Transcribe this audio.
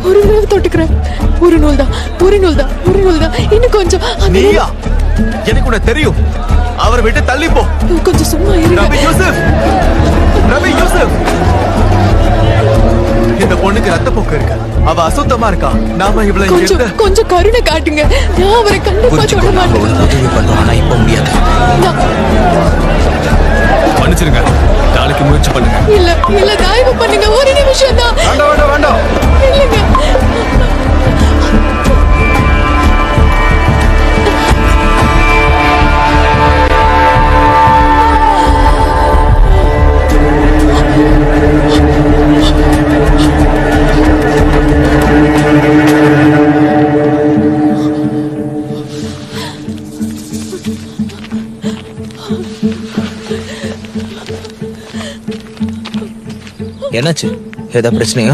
ஒரு தடவை தொட்டுக்கிறேன். ஒரு நூல் தான், ஒரு நூல் தான், ஒரு நூல் தான். இன்னும் கொஞ்சம். நீயா? எனக்கு உன்னை தெரியும். அவரை விட்டு தள்ளி போ. கொஞ்சம் சும்மா இருங்க. ரவி யூசுப், ரவி யூசுப். இந்த பொண்ணுக்கு ரத்தப்போக்கு இருக்கு. அவ அசுத்தமா இருக்கா. நாம இவ்வளவு கொஞ்சம் கொஞ்சம் கருணை காட்டுங்க. நான் அவரை கண்டிப்பா தொட மாட்டேன். உதவி பண்றோம், ஆனா இப்ப முடியாது. மன்னிச்சிருங்க. நாளைக்கு முயற்சி பண்ணுங்க. இல்ல இல்ல, தயவு பண்ணுங்க. ஒரு நிமிஷம் தான். வேண்டாம் வேண்டாம் வேண்டாம். இல்லைங்க. என்னாச்சு? ஏதா பிரச்சனையா?